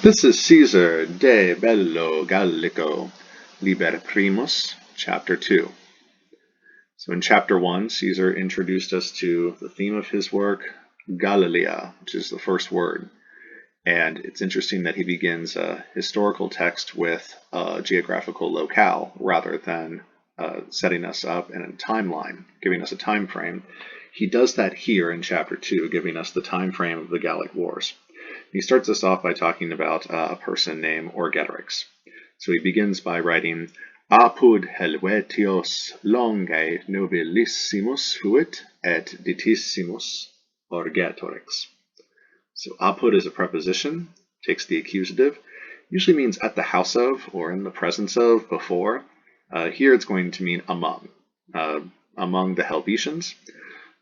This is Caesar de Bello Gallico, Liber Primus, Chapter 2. So in Chapter 1, Caesar introduced us to the theme of his work, Galliae, which is the first word. And it's interesting that he begins a historical text with a geographical locale rather than setting us up in a timeline, giving us a time frame. He does that here in Chapter 2, giving us the time frame of the Gallic Wars. He starts us off by talking about a person named Orgetorix. So he begins by writing, Apud Helvetios longe nobilissimus fuit et ditissimus Orgetorix. So apud is a preposition, takes the accusative, usually means at the house of or in the presence of, before. Here it's going to mean among the Helvetians.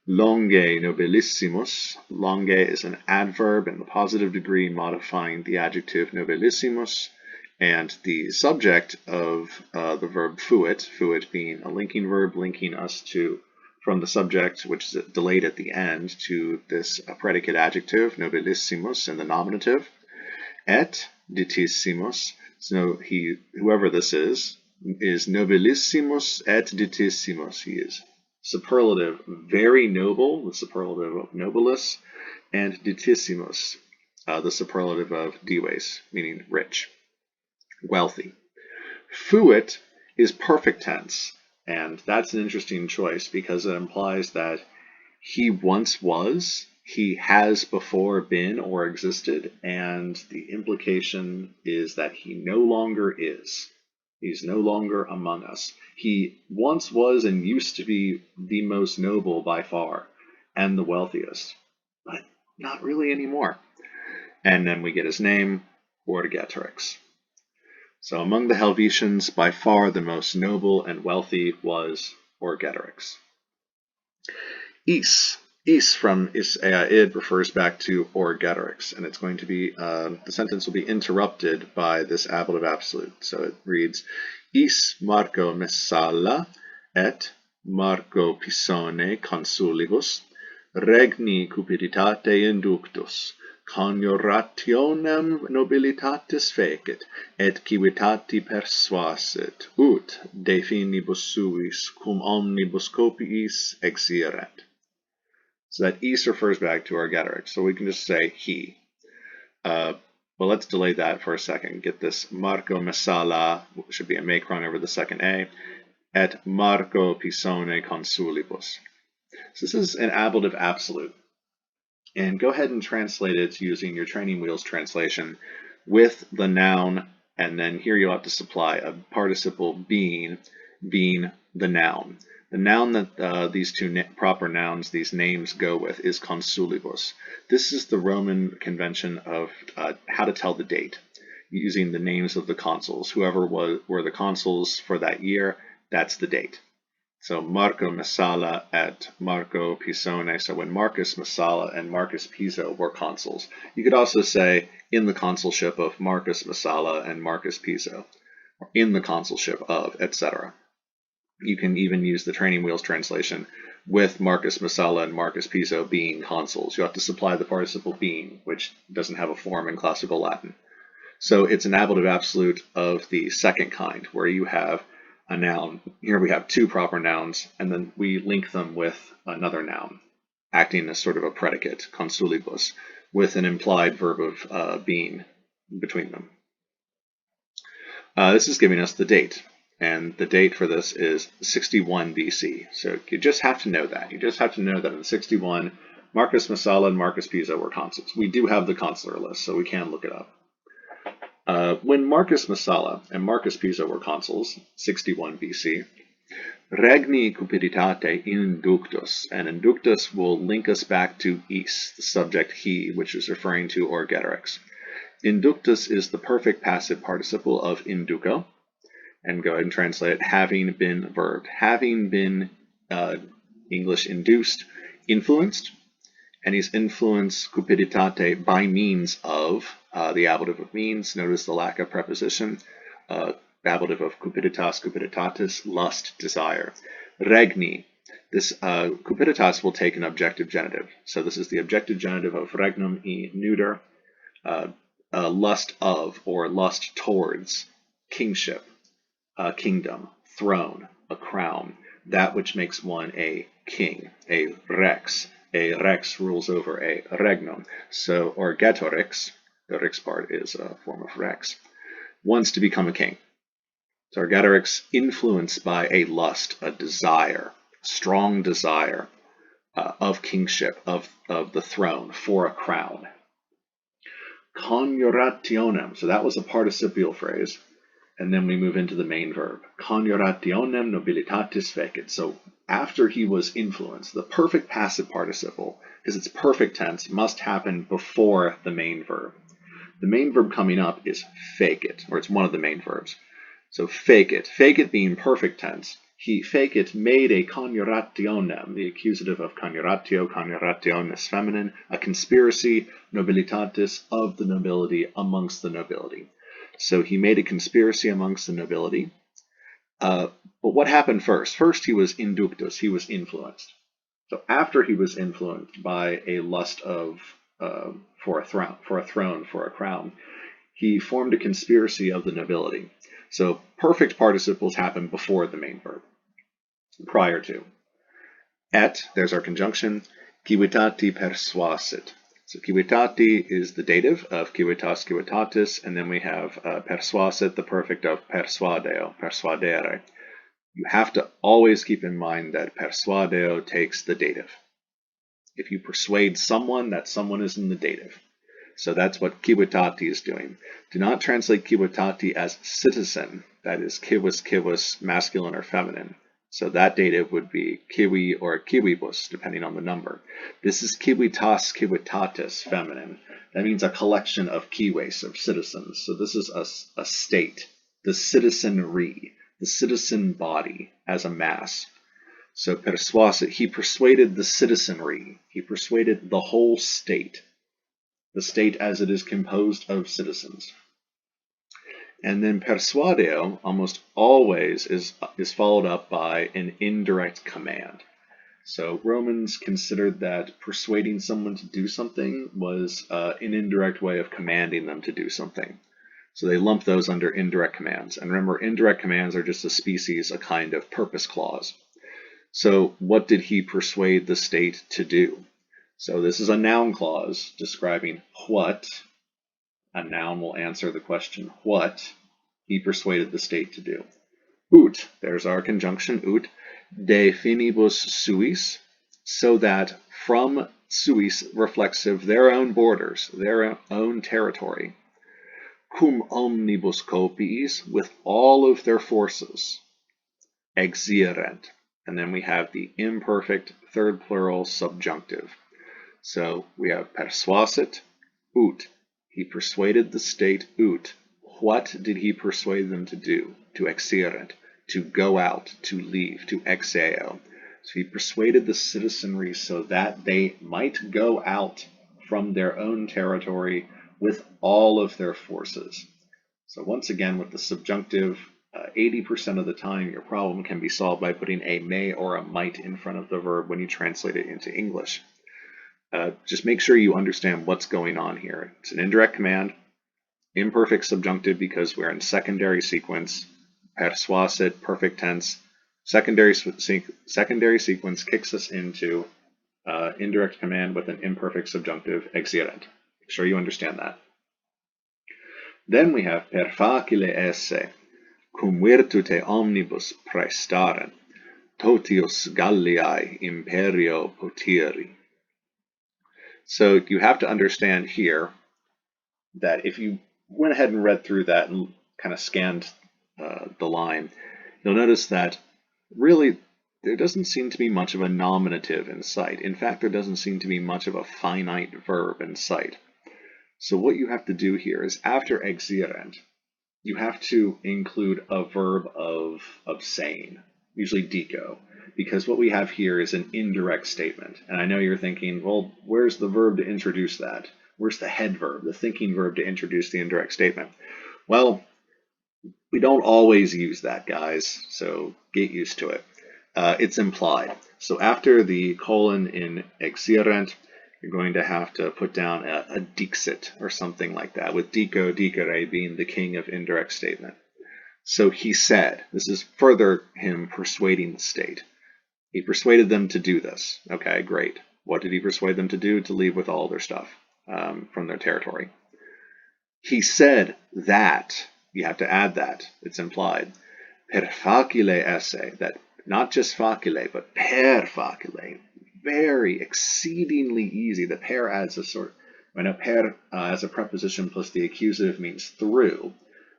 Longe nobilissimus. Longe is an adverb in the positive degree modifying the adjective nobilissimus, and the subject of the verb fuit, fuit being a linking verb linking us from the subject, which is delayed at the end, to this predicate adjective, nobilissimus, in the nominative, et ditissimus. So whoever this is nobilissimus et ditissimus. He is superlative, very noble, the superlative of nobilis, and ditissimus, the superlative of dives, meaning rich, wealthy. Fuit is perfect tense, and that's an interesting choice because it implies that he once was, he has before been or existed, and the implication is that he no longer is. He's no longer among us. He once was and used to be the most noble by far and the wealthiest, but not really anymore. And then we get his name, Orgetorix. So among the Helvetians, by far the most noble and wealthy was Orgetorix. Esse from id refers back to Orgetorix, and it's going to be, the sentence will be interrupted by this ablative absolute. So it reads, Esse Marco Messala et Marco Pisone consulibus, regni cupiditate inductus, coniurationem nobilitatis fecit, et civitati persuasit, ut de finibus suis cum omnibus copiis exirent. So that esse refers back to Orgetorix, so we can just say he. Well, let's delay that for a second. Get this Marco Messala, should be a macron over the second A, et Marco Pisone consulibus. So this is an ablative absolute. And go ahead and translate it using your training wheels translation with the noun, and then here you'll have to supply a participle being the noun. The noun that these two proper nouns, these names go with, is consulibus. This is the Roman convention of how to tell the date, using the names of the consuls. Whoever were the consuls for that year, that's the date. So Marco Messala et Marco Pisone. So when Marcus Messala and Marcus Piso were consuls. You could also say in the consulship of Marcus Messala and Marcus Piso, or in the consulship of, etc. You can even use the training wheels translation with Marcus Messala and Marcus Piso being consuls. You have to supply the participle being, which doesn't have a form in classical Latin. So it's an ablative absolute of the second kind, where you have a noun. Here we have two proper nouns, and then we link them with another noun, acting as sort of a predicate, consulibus, with an implied verb of being between them. This is giving us the date. And the date for this is 61 BC. So you just have to know that. You just have to know that in 61, Marcus Messala and Marcus Piso were consuls. We do have the consular list, so we can look it up. When Marcus Messala and Marcus Piso were consuls, 61 BC, regni cupiditate inductus, and inductus will link us back to esse, the subject he, which is referring to Orgetorix. Inductus is the perfect passive participle of induco. And go ahead and translate it, having been verbed. Having been, English influenced, and he's influenced cupiditate by means of, the ablative of means. Notice the lack of preposition. Ablative of cupiditas, cupiditatis, lust, desire. Regni, this cupiditas will take an objective genitive. So this is the objective genitive of regnum e neuter. lust of or lust towards kingship, a kingdom, throne, a crown, that which makes one a king, a rex. A rex rules over a regnum. So Orgetorix, the Rix part is a form of rex, wants to become a king. So Orgetorix, influenced by a lust, a desire, strong desire of kingship, of the throne, for a crown. Coniurationem, so that was a participial phrase, and then we move into the main verb. Coniurationem nobilitatis fecit. So after he was influenced, the perfect passive participle, because it's perfect tense, must happen before the main verb. The main verb coming up is fecit, or it's one of the main verbs. So fecit being perfect tense, fecit made a coniurationem, the accusative of coniuratio, coniurationis feminine, a conspiracy, nobilitatis, of the nobility, amongst the nobility. So he made a conspiracy amongst the nobility. But what happened first? First he was inductus, he was influenced. So after he was influenced by a lust of for a throne, for a crown, he formed a conspiracy of the nobility. So perfect participles happen before the main verb, prior to. Et, there's our conjunction, civitati persuasit. So civitati is the dative of civitas, civitatis, and then we have persuasit, the perfect of persuadeo, persuadere. You have to always keep in mind that persuadeo takes the dative. If you persuade someone, that someone is in the dative. So that's what civitati is doing. Do not translate civitati as citizen, that is civus, masculine or feminine. So that dative would be civi or civibus, depending on the number. This is civitas, civitatis, feminine. That means a collection of cives, of citizens. So this is a state, the citizenry, the citizen body as a mass. So persuasit, he persuaded the citizenry. He persuaded the whole state. The state as it is composed of citizens. And then persuadeo almost always is followed up by an indirect command. So Romans considered that persuading someone to do something was an indirect way of commanding them to do something. So they lump those under indirect commands. And remember, indirect commands are just a kind of purpose clause. So what did he persuade the state to do? So this is a noun clause describing what. A noun will answer the question what he persuaded the state to do. Ut, there's our conjunction ut, de finibus suis, so that from suis reflexive their own borders, their own territory, cum omnibus copiis, with all of their forces, exirent. And then we have the imperfect third plural subjunctive. So we have persuasit, ut. He persuaded the state ut. What did he persuade them to do? To exirent, to go out, to leave, to exeo. So he persuaded the citizenry so that they might go out from their own territory with all of their forces. So once again, with the subjunctive, 80% of the time your problem can be solved by putting a may or a might in front of the verb when you translate it into English. Just make sure you understand what's going on here. It's an indirect command, imperfect subjunctive because we're in secondary sequence, persuasit, perfect tense. Secondary sequence kicks us into indirect command with an imperfect subjunctive, exirent. Make sure you understand that. Then we have perfacile esse, cum virtute omnibus praestarent, totius Galliae imperio potiri. So you have to understand here that if you went ahead and read through that and kind of scanned the line, you'll notice that really there doesn't seem to be much of a nominative in sight. In fact, there doesn't seem to be much of a finite verb in sight. So what you have to do here is after exirent, you have to include a verb of saying, usually dico, because what we have here is an indirect statement. And I know you're thinking, well, where's the verb to introduce that? Where's the head verb, the thinking verb to introduce the indirect statement? Well, we don't always use that, guys, so get used to it. It's implied. So after the colon in exirent, you're going to have to put down a dixit or something like that, with dico, dicere being the king of indirect statement. So he said, this is further him persuading the state. He persuaded them to do this. Okay, great. What did he persuade them to do? To leave with all their stuff from their territory. He said that, you have to add that, it's implied, per facile esse, that not just facile, but per facile, very exceedingly easy. The per adds a sort, I know per as a preposition plus the accusative means through.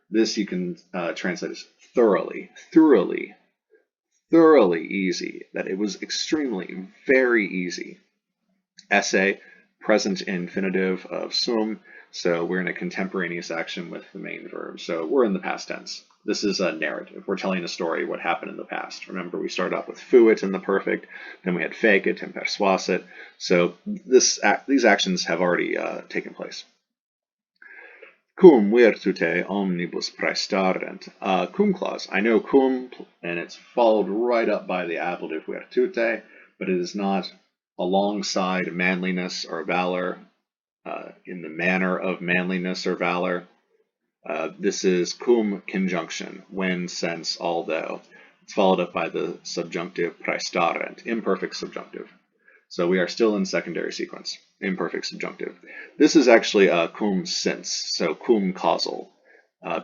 This you can translate as thoroughly easy, that it was extremely, very easy. Esse, present infinitive of sum, so we're in a contemporaneous action with the main verb. So we're in the past tense. This is a narrative. We're telling a story, what happened in the past. Remember, we started off with fuit in the perfect, then we had fecit and persuasit. So these actions have already taken place. Cum virtute omnibus praestarent. Cum clause. I know cum, and it's followed right up by the ablative virtute, but it is not alongside manliness or valor, in the manner of manliness or valor. This is cum conjunction, when, since, although. It's followed up by the subjunctive praestarent, imperfect subjunctive. So we are still in secondary sequence, imperfect subjunctive. This is actually cum since, so cum causal,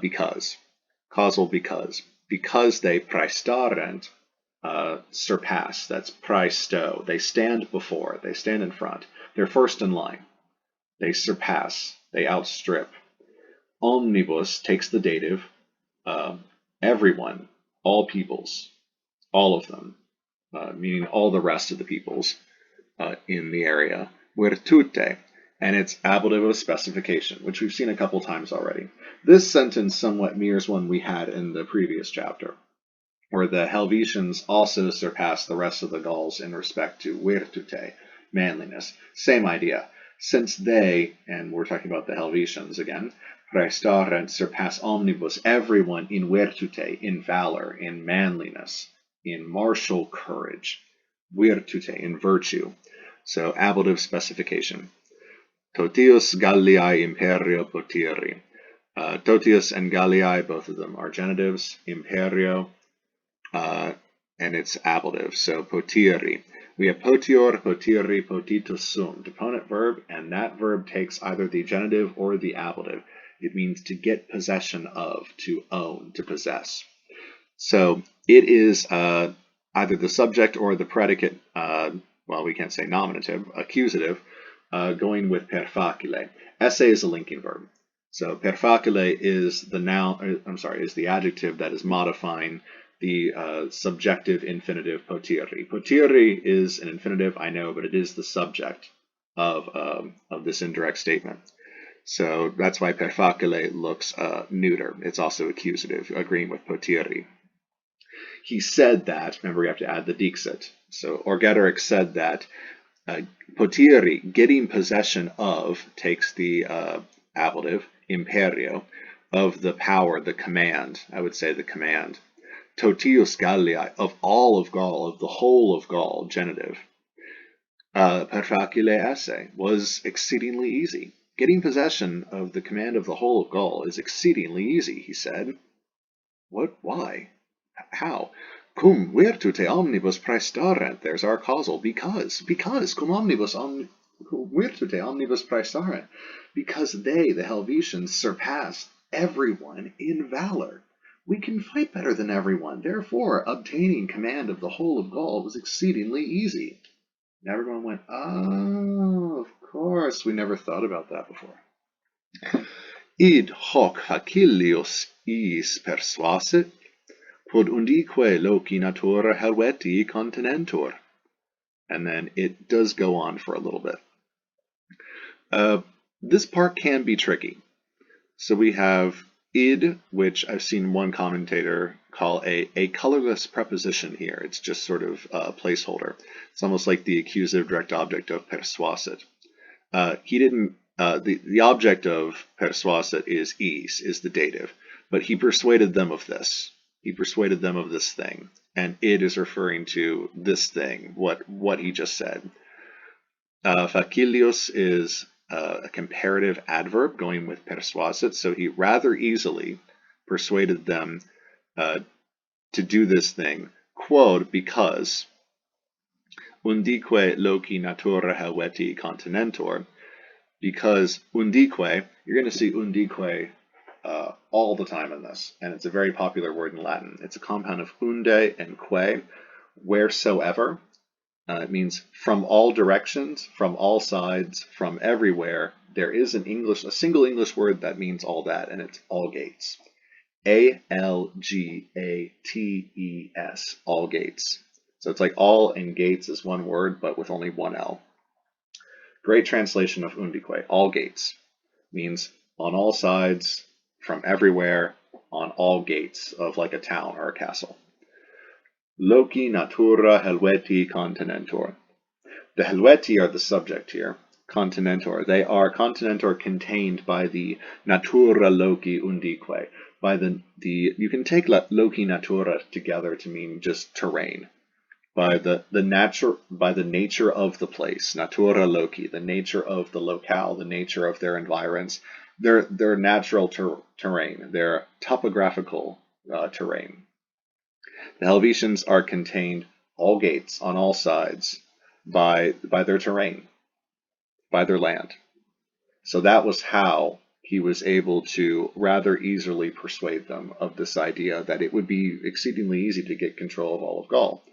because. Causal because. Because they praestarent, surpass, that's praesto. They stand before, they stand in front. They're first in line. They surpass, they outstrip. Omnibus takes the dative, everyone, all peoples, all of them, meaning all the rest of the peoples in the area. Virtute, and it's ablative of specification, which we've seen a couple times already. This sentence somewhat mirrors one we had in the previous chapter, where the Helvetians also surpass the rest of the Gauls in respect to virtute, manliness. Same idea. Since they, and we're talking about the Helvetians again, praestarent, surpass omnibus, everyone, in virtute, in valor, in manliness, in martial courage, virtute, in virtue. So ablative specification. Totius Galliae imperio potiri. Totius and Galliae, both of them are genitives. Imperio, and it's ablative, so potiri. We have potior, potiri, potitus sum, deponent verb, and that verb takes either the genitive or the ablative. It means to get possession of, to own, to possess. So it is either the subject or the predicate, well, we can't say nominative, accusative, going with per facile. Esse is a linking verb. So per facile is the noun, is the adjective that is modifying the subjective infinitive potiri. Potiri is an infinitive, I know, but it is the subject of this indirect statement. So that's why per facile looks neuter. It's also accusative, agreeing with potiri. He said that, remember we have to add the dixit. So Orgetorix said that potiri, getting possession of, takes the ablative, imperio, of the power, the command, I would say the command. Totius Galliae, of all of Gaul, of the whole of Gaul, genitive. Per facile esse, was exceedingly easy. Getting possession of the command of the whole of Gaul is exceedingly easy, he said. What? Why? How? Cum virtute omnibus praestarent. There's our causal. Because cum omnibus virtute omnibus praestarent. Because they, the Helvetians, surpassed everyone in valor. We can fight better than everyone. Therefore, obtaining command of the whole of Gaul was exceedingly easy. And everyone went, oh, of course. We never thought about that before. Id hoc facilius is persuasit, quod undique loci natura Helvetii continentur. And then it does go on for a little bit. This part can be tricky. So we have id, which I've seen one commentator call a colorless preposition here. It's just sort of a placeholder. It's almost like the accusative direct object of persuasit. He didn't. The object of persuasit is the dative, but he persuaded them of this. He persuaded them of this thing, and id is referring to this thing, what he just said. Facilius is a comparative adverb going with persuasit, so he rather easily persuaded them to do this thing. Quod, because undique loci natura Helvetii continentur, because undique, you're going to see undique all the time in this, and it's a very popular word in Latin. It's a compound of unde and que, wheresoever. It means from all directions, from all sides, from everywhere. There is a single English word that means all that, and it's all gates. A-L-G-A-T-E-S, all gates. So it's like all and gates is one word, but with only one L. Great translation of undique, all gates, means on all sides, from everywhere, on all gates of like a town or a castle. Loci natura Helvetii continentur. The Helvetii are the subject here. Continentur. They are continentur contained by the natura loci undique. By you can take loci natura together to mean just terrain. By the nature of the place, natura loci, the nature of the locale, the nature of their environs, their natural terrain, their topographical terrain. The Helvetians are contained all gates on all sides by their terrain, by their land. So that was how he was able to rather easily persuade them of this idea that it would be exceedingly easy to get control of all of Gaul.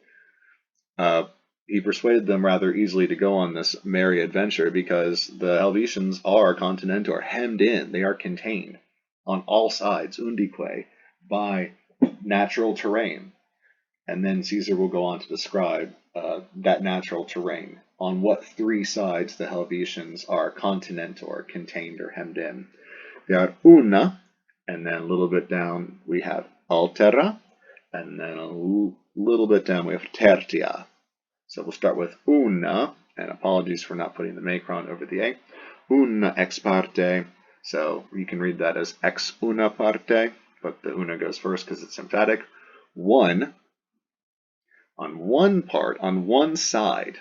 He persuaded them rather easily to go on this merry adventure because the Helvetians are continentur, hemmed in, they are contained on all sides, undique, by natural terrain. And then Caesar will go on to describe that natural terrain, on what three sides the Helvetians are continentur, contained or hemmed in. They are una, and then a little bit down we have altera, and then a little bit down we have tertia. So we'll start with una, and apologies for not putting the macron over the A. Una ex parte, so you can read that as ex una parte, but the una goes first because it's emphatic. One, on one part, on one side,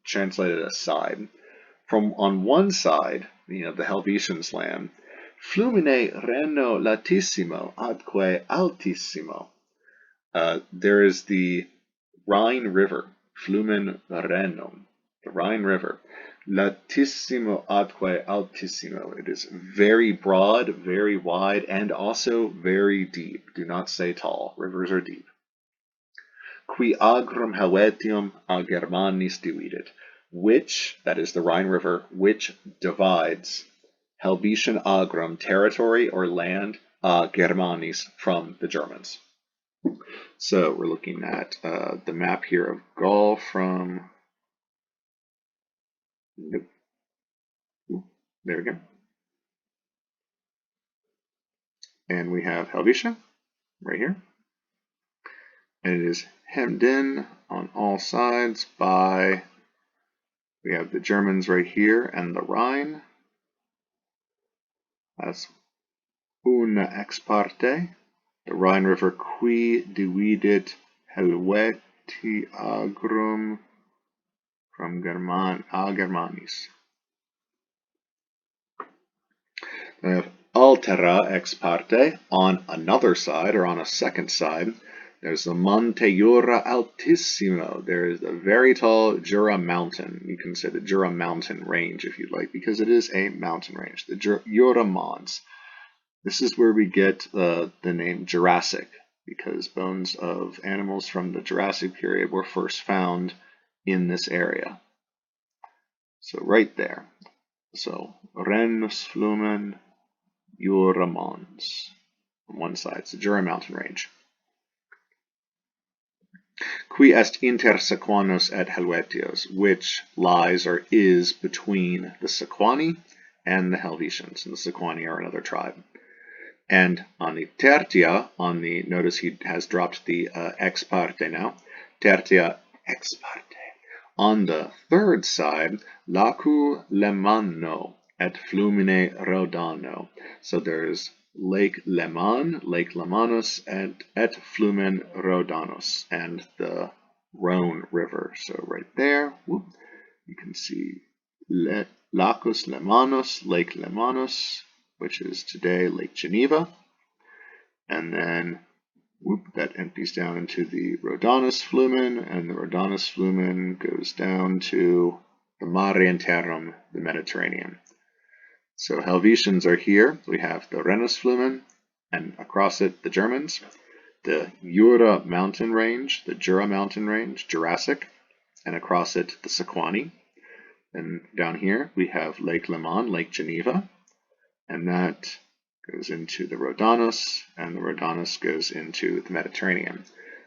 translated as side, on one side, the Helvetians' land, flumine reno latissimo adque altissimo. There is the Rhine River, flumen renum, the Rhine River, latissimo adque altissimo. It is very broad, very wide, and also very deep. Do not say tall. Rivers are deep. Qui agrum Helvetium a Germanis dividit, which, that is the Rhine River, which divides Helvetian agrum, territory or land, a Germanis, from the Germans. So we're looking at the map here of Gaul from, there we go. And we have Helvetia right here. And it is hemmed in on all sides by, we have the Germans right here and the Rhine. That's una ex parte, the Rhine River qui dividit Helvetii agrum from Germanis. We have altera ex parte, on another side or on a second side. There's the Monte Jura Altissimo. There is the very tall Jura Mountain. You can say the Jura Mountain range if you'd like, because it is a mountain range. The Jura Mons. This is where we get the name Jurassic, because bones of animals from the Jurassic period were first found in this area. So right there. So Rhenus Flumen Jura Mons. On one side, it's the Jura Mountain range. Qui est inter Sequanos et Helvetios, which lies or is between the Sequani and the Helvetians. And the Sequani are another tribe. And on the tertia, notice he has dropped the ex parte now, tertia ex parte. On the third side, lacu Lemanno et flumine Rodano. So there's Lake Leman, Lake Lemanus, and et flumen Rodanos, and the Rhone River. So right there, you can see Lacus Lemanus, Lake Lemanus, which is today Lake Geneva. And then that empties down into the Rhodanus Flumen, and the Rhodanus Flumen goes down to the Mare Internum, the Mediterranean. So Helvetians are here. We have the Rhenus Flumen, and across it the Germans, the Jura mountain range, the Jura mountain range, Jurassic, and across it the Sequani. And down here we have Lake Leman, Lake Geneva, and that goes into the Rhodanus, and the Rhodanus goes into the Mediterranean.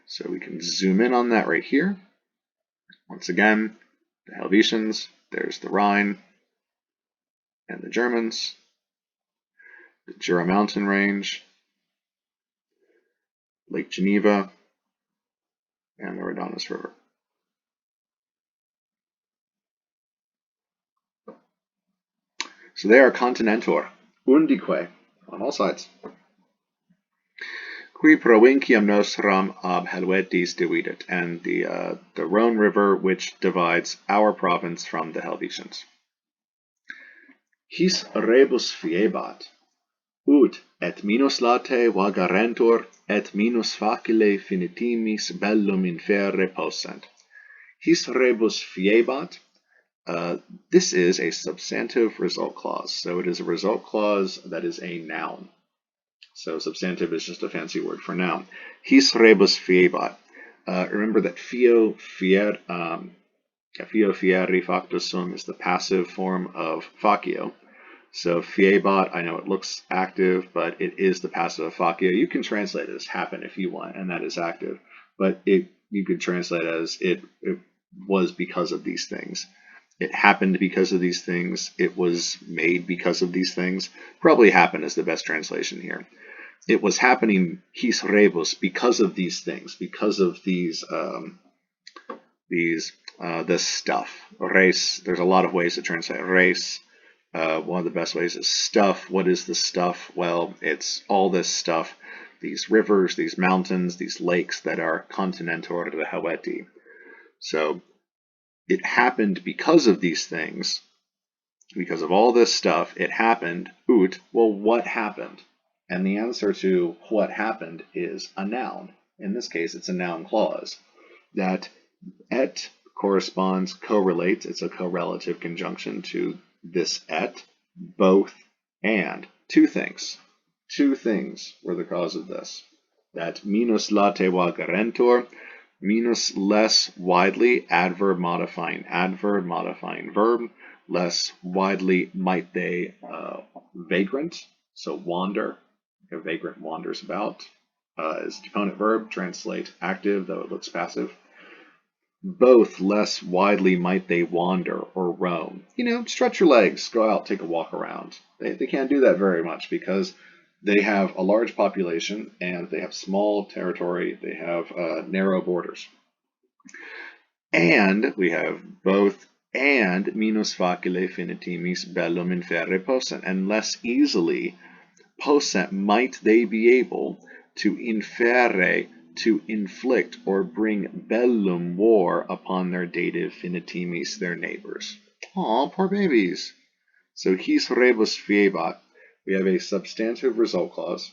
So we can zoom in on that right here. Once again, the Helvetians, there's the Rhine, and the Germans, the Jura mountain range, Lake Geneva, and the Rhodanus River. So they are continentor, undique, on all sides. Qui provinciam nostram ab Helvetis dividit, and the Rhone River which divides our province from the Helvetians. His rebus fiebat, ut et minus late vagarentur, et minus facile finitimis bellum inferre possent. His rebus fiebat. This is a substantive result clause. So it is a result clause that is a noun. So substantive is just a fancy word for noun. His rebus fiebat. Remember that fio fieri factus sum is the passive form of facio. So fiebat, I know it looks active, but it is the passive of facio. You can translate it as happen if you want, and that is active. But you could translate it as it was because of these things. It happened because of these things. It was made because of these things. Probably happened is the best translation here. It was happening his rebus because of these things, because of these this stuff. Res. There's a lot of ways to translate res. One of the best ways is stuff. What is the stuff? Well, it's all this stuff. These rivers, these mountains, these lakes that are continentor de Helveti. So it happened because of these things, because of all this stuff, it happened, ut, well, what happened? And the answer to what happened is a noun. In this case, it's a noun clause. That et corresponds, correlates, it's a correlative conjunction to this et, both, and. Two things. Two things were the cause of this. That minus late vagarentur, minus less widely, adverb modifying verb, less widely might they vagrant, so wander. A vagrant wanders about is deponent verb, translate active, though it looks passive. Both less widely might they wander or roam. Stretch your legs, go out, take a walk around. They can't do that very much because they have a large population and they have small territory. They have narrow borders. And we have both and minus facile finitimis bellum inferre possent, and less easily possent might they be able to inferre, to inflict or bring bellum war upon their dative finitimis, their neighbors. Aw, poor babies. So his rebus fiebat. We have a substantive result clause.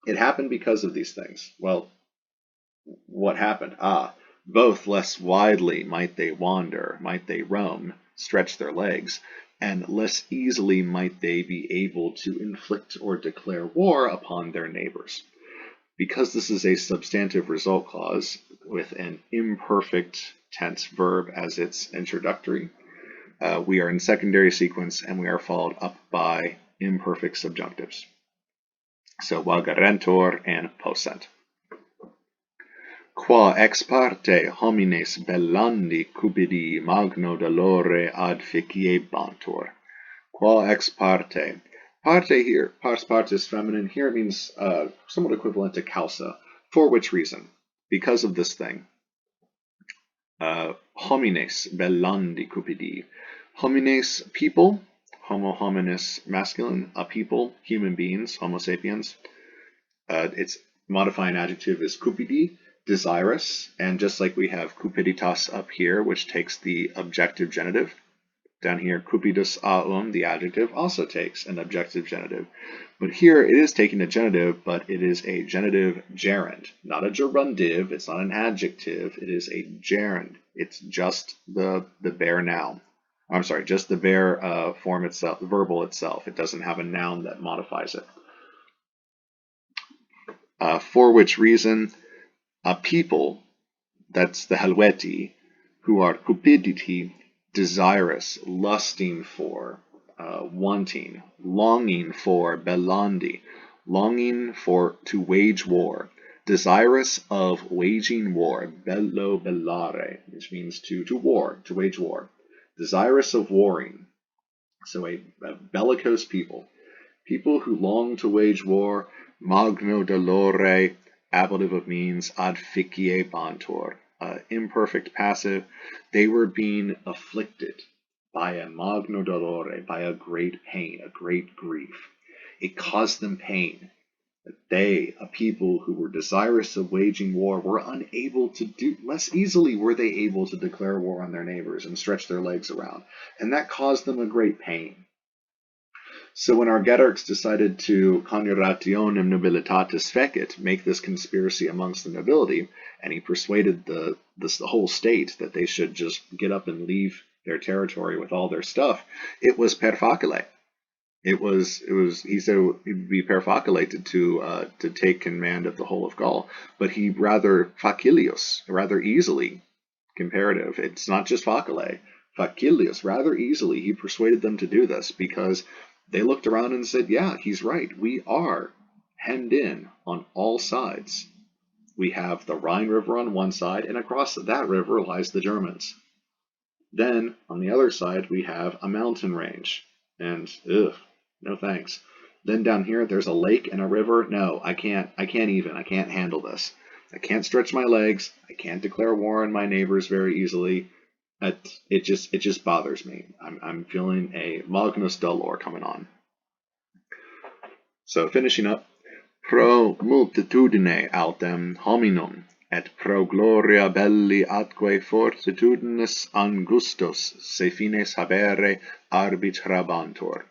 It happened because of these things. Well, what happened? Both less widely might they wander, might they roam, stretch their legs, and less easily might they be able to inflict or declare war upon their neighbors. Because this is a substantive result clause with an imperfect tense verb as its introductory, we are in secondary sequence and we are followed up by imperfect subjunctives. So vagarentur and possent. Qua ex parte homines bellandi cupidi magno dolore ad ficiebantur. Qua ex parte. Parte here, pars partis feminine, here it means somewhat equivalent to causa. For which reason? Because of this thing. Homines bellandi cupidi. Homines, people. Homo hominis, masculine, a people, human beings, homo sapiens. Its modifying adjective is cupidi, desirous, and just like we have cupiditas up here, which takes the objective genitive, Down here, cupidus aum, the adjective, also takes an objective genitive. But here it is taking a genitive, but it is a genitive gerund, not a gerundive. It's not an adjective. It is a gerund. It's just the bare noun. I'm sorry, just the bare form itself, the verbal itself. It doesn't have a noun that modifies it. For which reason, a people, that's the Helvetii, who are cupiditi, desirous, lusting for, wanting, longing for, bellandi, longing for to wage war, desirous of waging war, bello bellare, which means to war, to wage war, desirous of warring. So a bellicose people, people who long to wage war, magno dolore, ablative of means, ad ficiebantur, imperfect passive, they were being afflicted by a magno dolore, by a great pain, a great grief. It caused them pain. They, a people who were desirous of waging war, were unable to do, less easily were they able to declare war on their neighbors and stretch their legs around, and that caused them a great pain. So when Orgetorix decided to coniurationem nobilitatis fecit, make this conspiracy amongst the nobility, and he persuaded the whole state that they should just get up and leave their territory with all their stuff, it was perfacile. He said it would be perfacilated to take command of the whole of Gaul, but he rather facilius, rather easily, comparative. It's not just facile, facilius, rather easily he persuaded them to do this because they looked around and said, yeah, he's right. We are hemmed in on all sides. We have the Rhine River on one side, and across that river lies the Germans. Then, on the other side, we have a mountain range. And, no thanks. Then down here, there's a lake and a river. No, I can't handle this. I can't stretch my legs. I can't declare war on my neighbors very easily. It just bothers me. I'm feeling a magnus dolor coming on. So finishing up, pro multitudine autem hominum et pro gloria belli atque fortitudinis angustos se fines habere arbitrabantur,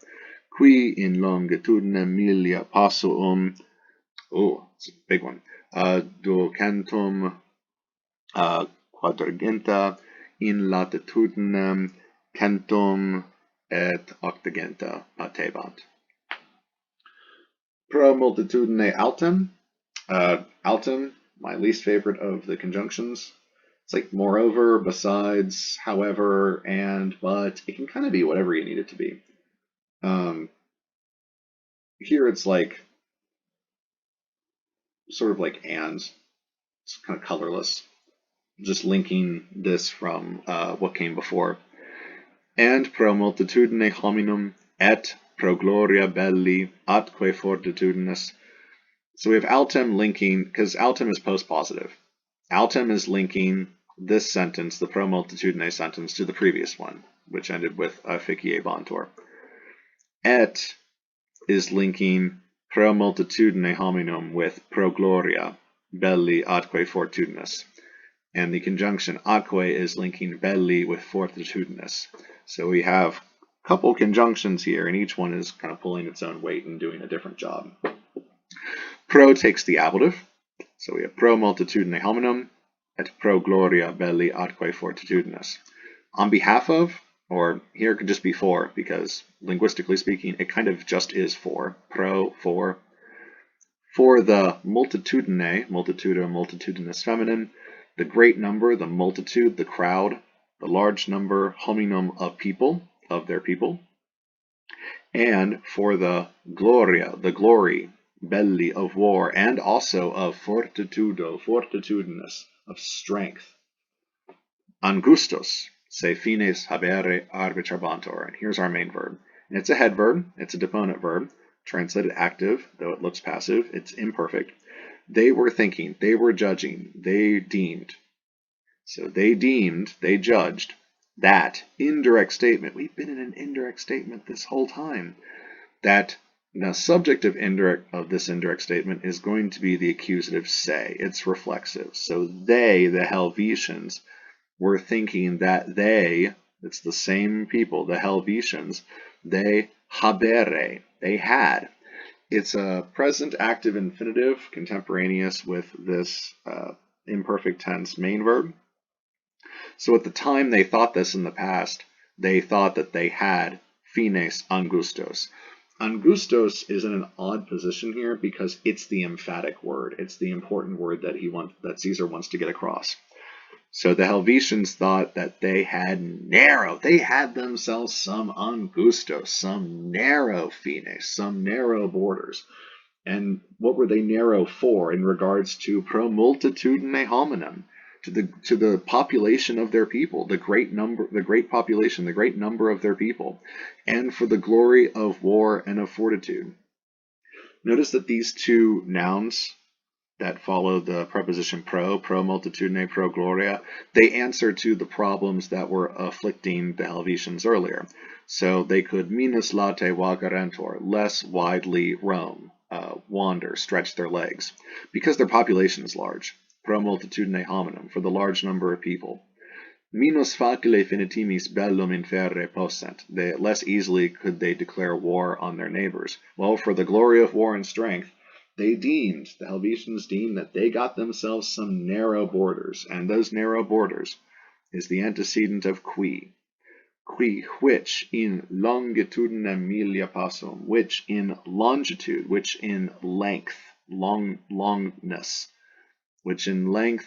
qui in longitudine milia passuum, it's a big one, ducentum quadrigenta, in latitudinem centum et octagenta patebant. Pro multitudine autem. Autem, my least favorite of the conjunctions. It's like moreover, besides, however, and, but. It can kind of be whatever you need it to be. Here it's like, sort of like and. It's kind of colorless. Just linking this from what came before. And pro multitudine hominum et pro gloria belli atque fortitudinis. So we have autem linking, because autem is post-positive. Autem is linking this sentence, the pro multitudine sentence, to the previous one, which ended with ficiebantur. Et is linking pro multitudine hominum with pro gloria belli atque fortudinis. And the conjunction atque is linking belli with fortitudinis. So we have a couple conjunctions here, and each one is kind of pulling its own weight and doing a different job. Pro takes the ablative. So we have pro multitudine hominum et pro gloria belli atque fortitudinis. On behalf of, or here it could just be for, because linguistically speaking, it kind of just is for. Pro, for the multitudine, multitudo, multitudinous feminine, the great number, the multitude, the crowd, the large number, hominum of people, of their people, and for the gloria, the glory, belli, of war, and also of fortitudo, fortitudinous, of strength. Angustos, se fines habere arbitrabantur, and here's our main verb. And it's a head verb, it's a deponent verb, translated active, though it looks passive, it's imperfect. They were thinking, they were judging, they deemed. So they deemed, they judged, that indirect statement, we've been in an indirect statement this whole time, that the subject of this indirect statement is going to be the accusative se. It's reflexive. So they, the Helvetians, were thinking that they, It's the same people, the Helvetians. They habere, they had. It's a present active infinitive contemporaneous with this imperfect tense main verb. So at the time they thought this in the past, they thought that they had fines angustos. Angustos is in an odd position here because it's the emphatic word. It's the important word that Caesar wants to get across. So the Helvetians thought that they had themselves some angustos, some narrow fines, some narrow borders. And what were they narrow for in regards to pro multitudine hominem, to the population of their people, the great population, the great number of their people, and for the glory of war and of fortitude. Notice that these two nouns that follow the preposition pro multitudine, pro gloria, they answer to the problems that were afflicting the Helvetians earlier. So they could minus late vagarentur, less widely roam, wander, stretch their legs, because their population is large. Pro multitudine hominem, for the large number of people. Minus facile finitimis bellum inferre possent, less easily could they declare war on their neighbors. Well, for the glory of war and strength, the Helvetians deemed that they got themselves some narrow borders, and those narrow borders is the antecedent of qui, which in longitudinem milia passum, which in longitude, which in length, longness, which in length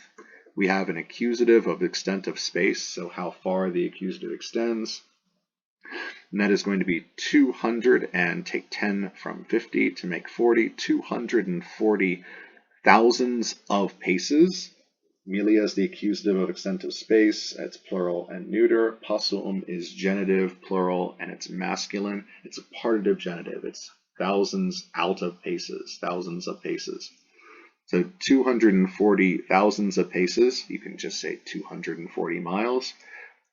we have an accusative of extent of space, so how far the accusative extends. And that is going to be 200, and take 10 from 50 to make 40, 240 thousands of paces. Milia is the accusative of extent of space. It's plural and neuter. Passum is genitive, plural, and it's masculine. It's a partitive genitive. It's thousands out of paces, thousands of paces. So 240 thousands of paces, you can just say 240 miles.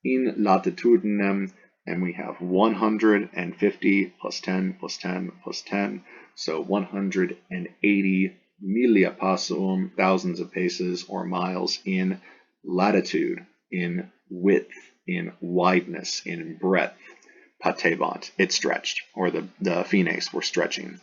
In latitudinem, and we have 150 plus 10 plus 10 plus 10, so 180 milia passum, thousands of paces or miles in latitude, in width, in wideness, in breadth. Patebant, it stretched, or the fines were stretching.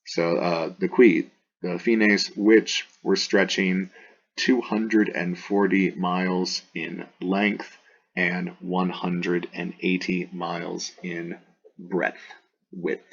So the fines which were stretching 240 miles in length and 180 miles in width.